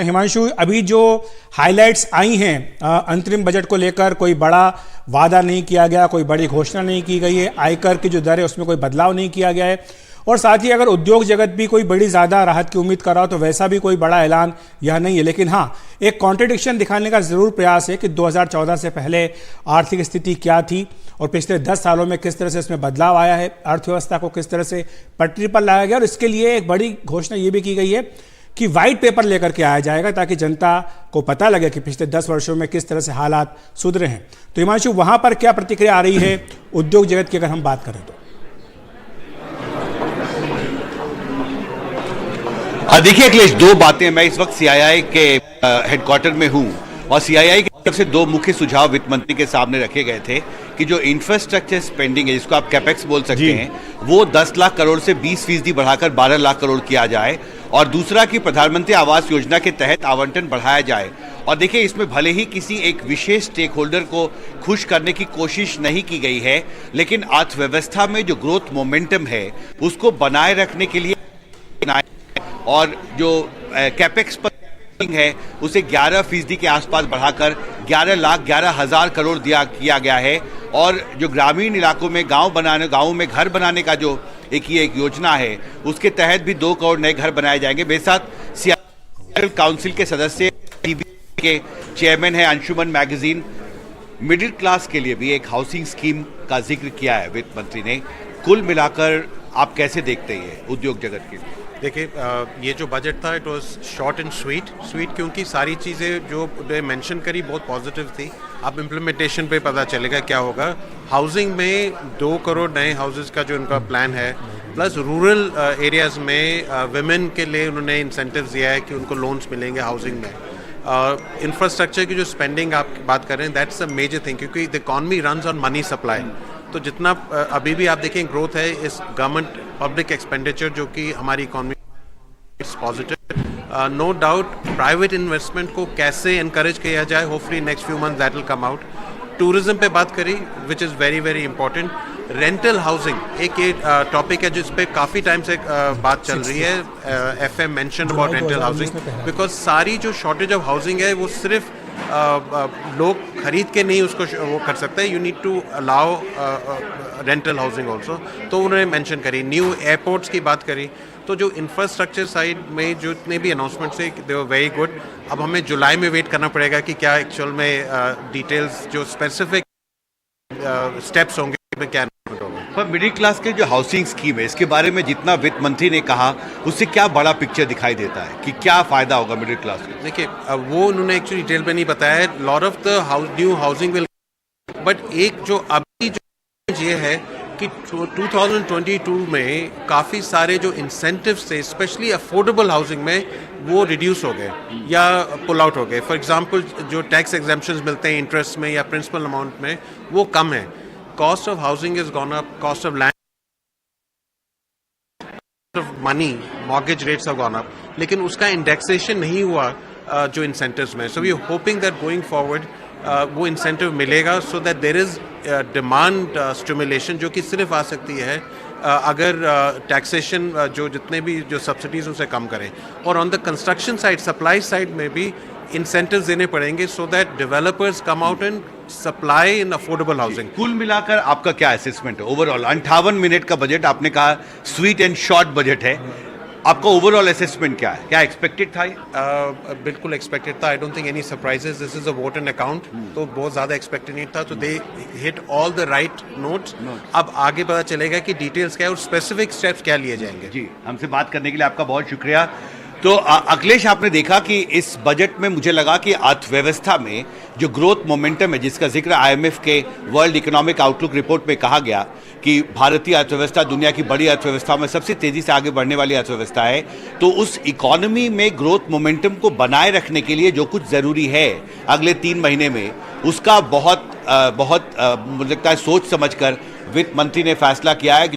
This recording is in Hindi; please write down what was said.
हिमांशु, अभी जो हाइलाइट्स आई हैं अंतरिम बजट को लेकर, कोई बड़ा वादा नहीं किया गया, कोई बड़ी घोषणा नहीं की गई है, आयकर की जो दर है उसमें कोई बदलाव नहीं किया गया है, और साथ ही अगर उद्योग जगत भी कोई बड़ी ज़्यादा राहत की उम्मीद कर रहा हो तो वैसा भी कोई बड़ा ऐलान यह नहीं है। लेकिन हाँ, एक कॉन्ट्रडिक्शन दिखाने का ज़रूर प्रयास है कि 2014 से पहले आर्थिक स्थिति क्या थी और पिछले 10 सालों में किस तरह से इसमें बदलाव आया है, अर्थव्यवस्था को किस तरह से पटरी पर लाया गया। और इसके लिए एक बड़ी घोषणा ये भी की गई है कि व्हाइट पेपर लेकर के आया जाएगा ताकि जनता को पता लगे कि पिछले 10 वर्षों में किस तरह से हालात सुधरे हैं। तो हिमांशु, वहां पर क्या प्रतिक्रिया आ रही है उद्योग जगत की, अगर हम बात करें तो? देखिए अखिलेश, दो बातें। मैं इस वक्त सीआईआई के हेडक्वार्टर में हूं और सीआईआई की तरफ से दो मुख्य सुझाव वित्त मंत्री के सामने रखे गए थे कि जो इंफ्रास्ट्रक्चर स्पेंडिंग है, जिसको आप कैपेक्स बोल सकते हैं, वो 10 लाख करोड़ से 20% बढ़ाकर 12 लाख करोड़ किया जाए, और दूसरा कि प्रधानमंत्री आवास योजना के तहत आवंटन बढ़ाया जाए। और देखिए, इसमें भले ही किसी एक विशेष स्टेक होल्डर को खुश करने की कोशिश नहीं की गई है, लेकिन अर्थव्यवस्था में जो ग्रोथ मोमेंटम है उसको बनाए रखने के लिए और जो कैपेक्स पर है उसे 11% के आसपास बढ़ाकर 11,11,000 करोड़ किया गया है। और जो ग्रामीण इलाकों में गांवों में घर बनाने का जो एक योजना है, उसके तहत भी 2 करोड़ नए घर बनाए जाएंगे। मेरे साथ सीआईआई काउंसिल के सदस्य के चेयरमैन है अंशुमन मैगजीन। मिडिल क्लास के लिए भी एक हाउसिंग स्कीम का जिक्र किया है वित्त मंत्री ने। कुल मिलाकर आप कैसे देखते हैं उद्योग जगत के लिए? देखिए, ये जो बजट था it was short and sweet क्योंकि सारी चीज़ें जो मेंशन करी बहुत पॉजिटिव थी। अब इम्प्लीमेंटेशन पे पता चलेगा क्या होगा। हाउसिंग में 2 करोड़ नए हाउसेस का जो उनका प्लान है, प्लस रूरल एरियाज़ में विमेन के लिए उन्होंने इंसेंटिव्स दिया है कि उनको लोन्स मिलेंगे हाउसिंग में। इंफ्रास्ट्रक्चर की जो स्पेंडिंग आप बात कर रहे हैं, दैट्स अ मेजर थिंग, क्योंकि the economy runs on money supply. तो जितना अभी भी आप देखें ग्रोथ है इस गवर्नमेंट पब्लिक एक्सपेंडिचर जो कि हमारी economy it's positive. No doubt private investment को कैसे एनकरेज किया जाए, hopefully next few months that will come out. Tourism पे बात करी which is very very important. Rental housing एक ये टॉपिक है जिस पे काफ़ी टाइम से बात चल रही है। FM mention about rental housing, because सारी जो शॉर्टेज ऑफ हाउसिंग है वो सिर्फ लोग खरीद के नहीं उसको वो कर सकते हैं। You need to allow rental housing also. तो उन्होंने मेंशन करी। न्यू एयरपोर्ट्स की बात करी। तो जो इंफ्रास्ट्रक्चर साइड में जो इतने भी अनाउंसमेंट्स है दे वर वेरी गुड। अब हमें जुलाई में वेट करना पड़ेगा कि क्या एक्चुअल में डिटेल्स जो स्पेसिफिक स्टेप्स होंगे क्या होगा। पर मिडिल क्लास के जो हाउसिंग स्कीम है, इसके बारे में जितना वित्त मंत्री ने कहा उससे क्या बड़ा पिक्चर दिखाई देता है कि क्या फायदा होगा मिडिल क्लास को? देखिए, वो उन्होंने एक्चुअली डिटेल में नहीं बताया। Lot of the new housing will, but एक जो अभी जो ये है कि 2022 में काफ़ी सारे जो इंसेंटिव्स थे स्पेशली अफोर्डेबल हाउसिंग में वो रिड्यूस हो गए या पुल आउट हो गए। फॉर एग्जांपल जो टैक्स एग्जेम्पशंस मिलते हैं इंटरेस्ट में या प्रिंसिपल अमाउंट में, वो कम है। Cost of housing is gone up, cost of land of money, mortgage rates have gone up, लेकिन उसका इंडेक्सेशन नहीं हुआ जो इंसेंटिव्स में। So we are hoping that going forward वो इंसेंटिव मिलेगा so that there is demand stimulation जो कि सिर्फ आ सकती है अगर टैक्सेशन जो जितने भी जो सब्सिडीज उसे कम करें। और on the construction side, supply side में भी इंसेंटिव्स देने पड़ेंगे so that developers come out and supply in affordable housing. कुल मिलाकर आपका क्या असेसमेंट है ओवरऑल? 58 मिनट का बजट, आपने कहा स्वीट एंड शॉर्ट बजट है, आपका ओवरऑल असेसमेंट क्या है? क्या एक्सपेक्टेड था? बिल्कुल एक्सपेक्टेड था। I don't think any surprises. This is a vote and account, तो बहुत ज़्यादा एक्सपेक्टेड नहीं था। तो they hit all the right notes. अब आगे पता चलेगा कि डिटेल्स क्या है और स्पेसिफिक स्टेप्स क्या लिए जाएंगे। जी, हमसे बात करने के लिए आपका बहुत शुक्रिया। तो अखिलेश, आपने देखा कि इस बजट में मुझे लगा कि अर्थव्यवस्था में जो ग्रोथ मोमेंटम है, जिसका जिक्र आईएमएफ के वर्ल्ड इकोनॉमिक आउटलुक रिपोर्ट में कहा गया कि भारतीय अर्थव्यवस्था दुनिया की बड़ी अर्थव्यवस्थाओं में सबसे तेजी से आगे बढ़ने वाली अर्थव्यवस्था है, तो उस इकोनॉमी में ग्रोथ मोमेंटम को बनाए रखने के लिए जो कुछ ज़रूरी है अगले 3 महीने में, उसका बहुत मुझे लगता है सोच समझकर वित्त मंत्री ने फैसला किया है।